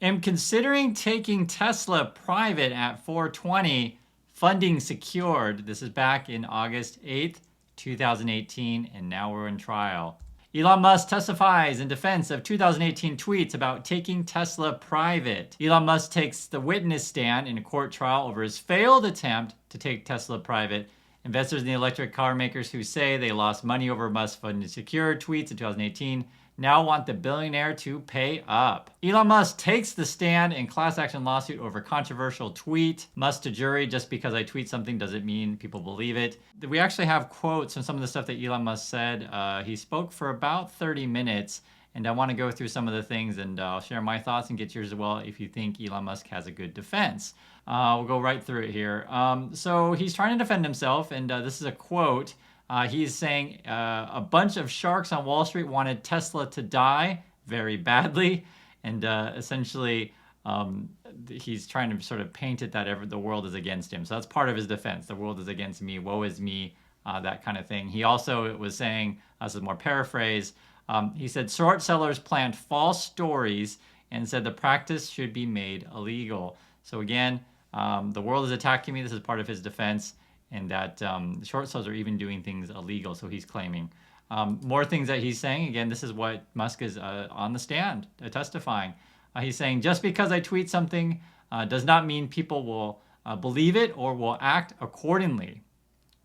Am considering taking Tesla private at 420, funding secured. This is back in August 8th, 2018, and now we're in trial. Elon Musk testifies in defense of 2018 tweets about taking Tesla private. Elon Musk takes the witness stand in a court trial over his failed attempt to take Tesla private. Investors in the electric car makers who say they lost money over Musk funded secure tweets in 2018 now want the billionaire to pay up. Elon Musk takes the stand in class action lawsuit over controversial tweet. Musk to jury, just because I tweet something doesn't mean people believe it. We actually have quotes from some of the stuff that Elon Musk said. He spoke for about 30 minutes. And I want to go through some of the things, and I'll share my thoughts and get yours as well if you think Elon Musk has a good defense. We'll go right through it here. So he's trying to defend himself, and this is a quote. He's saying a bunch of sharks on Wall Street wanted Tesla to die very badly, and essentially he's trying to sort of paint it that the world is against him. So that's part of his defense. The world is against me. Woe is me. That kind of thing. He also was saying, this is more paraphrase, he said short sellers plant false stories and said the practice should be made illegal. So again, the world is attacking me. This is part of his defense, and that short sellers are even doing things illegal. So he's claiming more things that he's saying. Again, this is what Musk is on the stand testifying. He's saying just because I tweet something does not mean people will believe it or will act accordingly,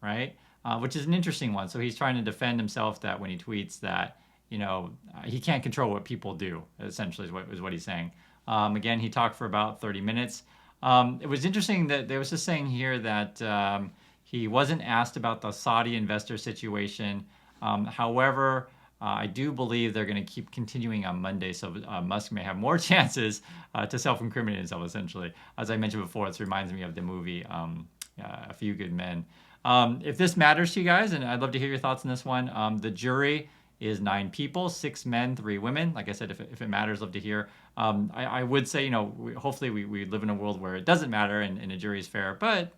right? Which is an interesting one. So he's trying to defend himself that when he tweets that, he can't control what people do, essentially, is what he's saying. Again, he talked for about 30 minutes. It was interesting that there was just saying here that he wasn't asked about the Saudi investor situation. However, I do believe they're going to keep continuing on Monday, so Musk may have more chances to self-incriminate himself, essentially. As I mentioned before, this reminds me of the movie A Few Good Men. If this matters to you guys, and I'd love to hear your thoughts on this one, the jury is 9 people, 6 men, 3 women. Like I said, if it matters, love to hear. I would say, hopefully we live in a world where it doesn't matter and a jury is fair. But,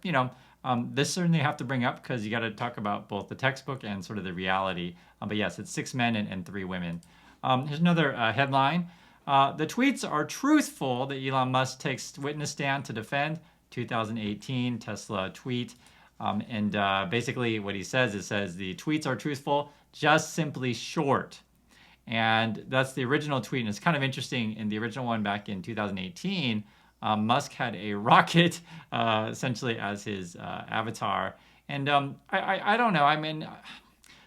this certainly have to bring up because you got to talk about both the textbook and sort of the reality. But yes, it's 6 men and 3 women. Here's another headline. The tweets are truthful that Elon Musk takes witness stand to defend 2018 Tesla tweet. Basically what he says, the tweets are truthful, just simply short. And that's the original tweet. And it's kind of interesting. In the original one back in 2018, Musk had a rocket essentially as his avatar. And I don't know. I mean,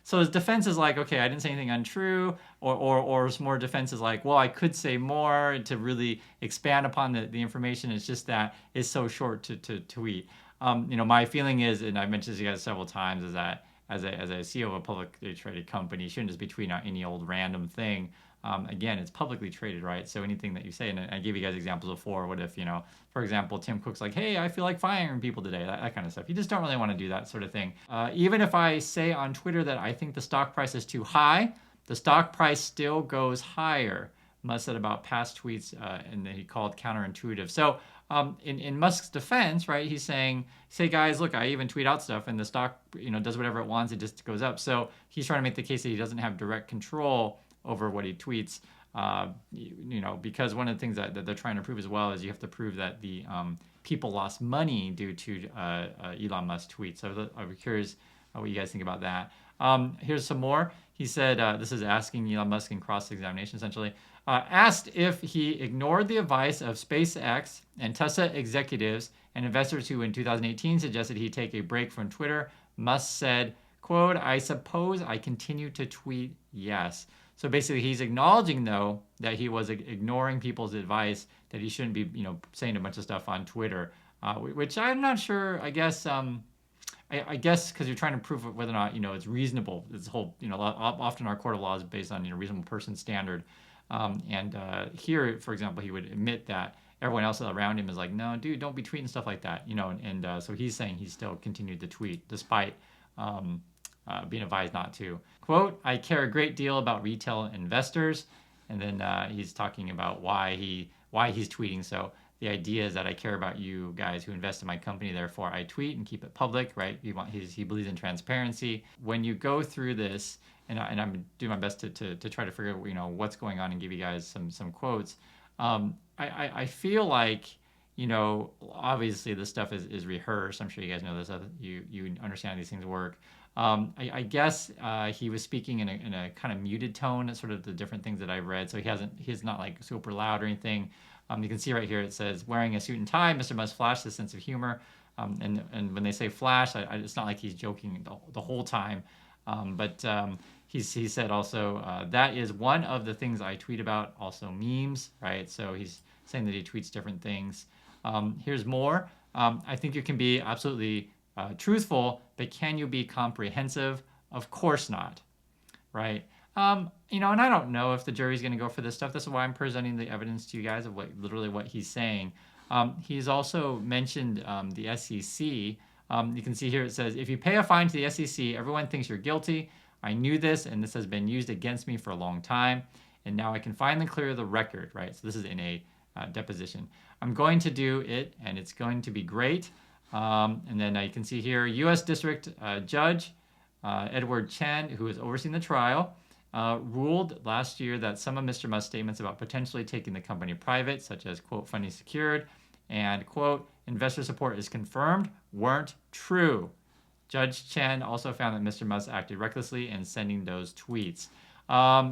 so his defense is like, okay, I didn't say anything untrue, or more defense is like, well, I could say more to really expand upon the information. It's just that it's so short to tweet. My feeling is, and I've mentioned this to you guys several times, is that as a CEO of a publicly traded company, you shouldn't just be tweeting out any old random thing. Again, it's publicly traded, right? So anything that you say, and I gave you guys examples before, what if, for example, Tim Cook's like, hey, I feel like firing people today, that kind of stuff. You just don't really want to do that sort of thing. Even if I say on Twitter that I think the stock price is too high, the stock price still goes higher. Musk said about past tweets, and that he called counterintuitive. So in Musk's defense, right, he's saying, say, guys, look, I even tweet out stuff and the stock, does whatever it wants, it just goes up. So he's trying to make the case that he doesn't have direct control over what he tweets, because one of the things that they're trying to prove as well is you have to prove that the people lost money due to Elon Musk tweets. So I'm curious what you guys think about that. Here's some more. He said, this is asking Elon Musk in cross-examination, essentially. Asked if he ignored the advice of SpaceX and Tesla executives and investors who in 2018 suggested he take a break from Twitter, Musk said, quote, I suppose I continue to tweet yes. So basically he's acknowledging, though, that he was ignoring people's advice, that he shouldn't be, saying a bunch of stuff on Twitter, which I'm not sure, I guess, I guess because you're trying to prove whether or not, it's reasonable. This whole, often our court of law is based on, reasonable person standard. Here, for example, he would admit that everyone else around him is like, no, dude, don't be tweeting stuff like that, so he's saying he still continued to tweet despite being advised not to. Quote, I care a great deal about retail investors. And then he's talking about why he's tweeting. So the idea is that I care about you guys who invest in my company, therefore I tweet and keep it public, right? He believes in transparency. When you go through this, and I'm doing my best to try to figure out, what's going on and give you guys some quotes. I feel like, obviously this stuff is rehearsed. I'm sure you guys know this. You understand how these things work. I guess he was speaking in a kind of muted tone, sort of the different things that I've read. So he's not like super loud or anything. You can see right here it says wearing a suit and tie. Mr. Musk flashed a sense of humor, and when they say flash, it's not like he's joking the whole time. But he said also that is one of the things I tweet about. Also memes, right? So he's saying that he tweets different things. Here's more. I think you can be absolutely truthful, but can you be comprehensive? Of course not, right? And I don't know if the jury's going to go for this stuff. That's why I'm presenting the evidence to you guys of literally what he's saying. He's also mentioned the SEC. You can see here it says, if you pay a fine to the SEC, everyone thinks you're guilty. I knew this, and this has been used against me for a long time, and now I can finally clear the record, right? So this is in a deposition. I'm going to do it, and it's going to be great. And then you can see here, U.S. District Judge Edward Chen, who is overseeing the trial, ruled last year that some of Mr. Musk's statements about potentially taking the company private, such as, quote, funding secured, and, quote, investor support is confirmed, weren't true. Judge Chen also found that Mr. Musk acted recklessly in sending those tweets.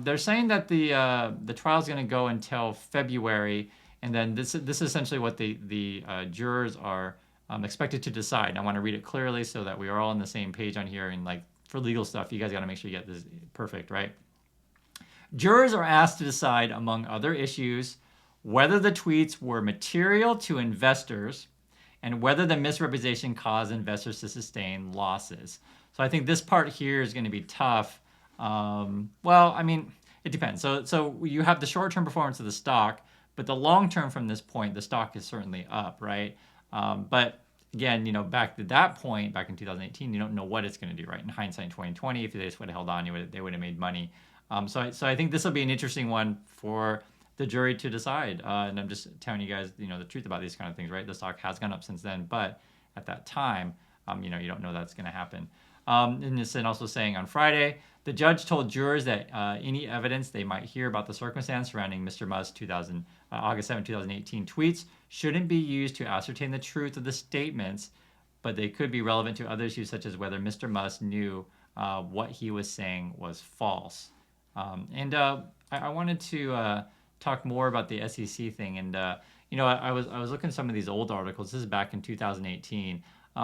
They're saying that the trial is going to go until February, and then this is essentially what the jurors are expected to decide. I want to read it clearly so that we are all on the same page on here. And like for legal stuff, you guys got to make sure you get this perfect, right? Jurors are asked to decide, among other issues, whether the tweets were material to investors and whether the misrepresentation caused investors to sustain losses. So I think this part here is going to be tough. Well, I mean, it depends. So you have the short-term performance of the stock, but the long-term from this point, the stock is certainly up, right? But again, back to that point, back in 2018, you don't know what it's going to do, right? In hindsight, in 2020, if they just would have held on, they would have made money. So I think this will be an interesting one for the jury to decide. And I'm just telling you guys, the truth about these kind of things, right? The stock has gone up since then, but at that time, you don't know that's going to happen. And it's also saying on Friday, the judge told jurors that any evidence they might hear about the circumstance surrounding Mr. Musk's August 7, 2018 tweets shouldn't be used to ascertain the truth of the statements, but they could be relevant to other issues such as whether Mr. Musk knew what he was saying was false. I wanted to talk more about the SEC thing. And I was looking at some of these old articles. This is back in 2018.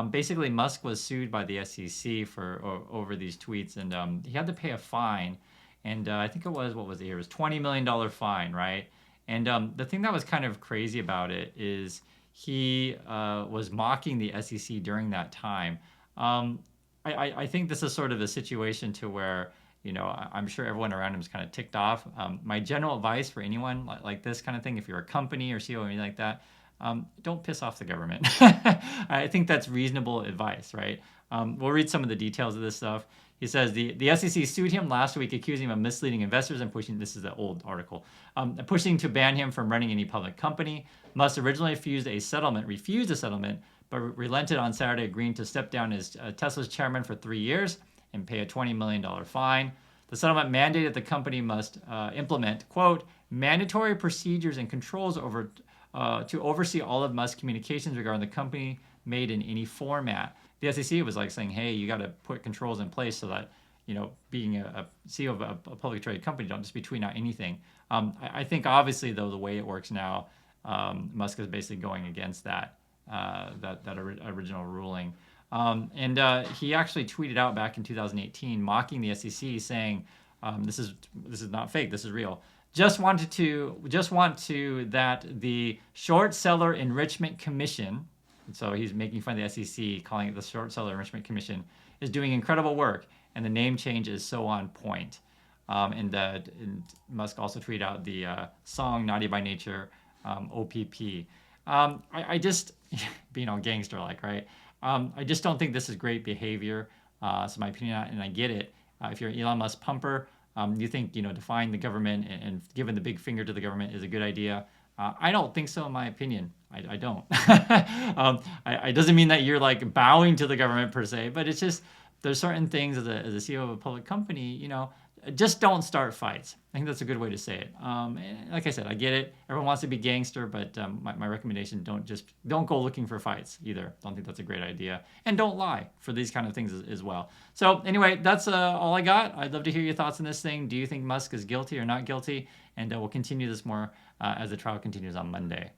Basically, Musk was sued by the SEC over these tweets, and he had to pay a fine. And I think it was, what was it here? It was $20 million fine, right? And the thing that was kind of crazy about it is he was mocking the SEC during that time. I think this is sort of a situation to where, I'm sure everyone around him is kind of ticked off. My general advice for anyone like this kind of thing, if you're a company or CEO or anything like that, don't piss off the government. I think that's reasonable advice, right? We'll read some of the details of this stuff. He says the SEC sued him last week, accusing him of misleading investors and pushing, this is the old article, pushing to ban him from running any public company. Musk originally refused a settlement, but relented on Saturday, agreeing to step down as Tesla's chairman for 3 years and pay a $20 million fine. The settlement mandated the company must implement, quote, mandatory procedures and controls to oversee all of Musk's communications regarding the company made in any format. The SEC was like saying, hey, you got to put controls in place so that, being a CEO of a publicly traded company, don't just be tweeting out anything. I think obviously, though, the way it works now, Musk is basically going against that original ruling. And he actually tweeted out back in 2018, mocking the SEC, saying, "This is not fake. This is real. Just want to that the Short Seller Enrichment Commission." So he's making fun of the SEC, calling it the Short Seller Enrichment Commission, is doing incredible work, and the name change is so on point. And Musk also tweeted out the song "Naughty by Nature," OPP. I just, being all gangster-like, right? I just don't think this is great behavior. So my opinion, and I get it. If you're an Elon Musk pumper, you think, defying the government and giving the big finger to the government is a good idea. I don't think so, in my opinion. I don't. It doesn't mean that you're like bowing to the government per se, but it's just there's certain things as a CEO of a public company, just don't start fights. I think that's a good way to say it. Like I said, I get it. Everyone wants to be gangster, but my recommendation, don't go looking for fights either. Don't think that's a great idea. And don't lie for these kind of things as well. So anyway, that's all I got. I'd love to hear your thoughts on this thing. Do you think Musk is guilty or not guilty? And we'll continue this more as the trial continues on Monday.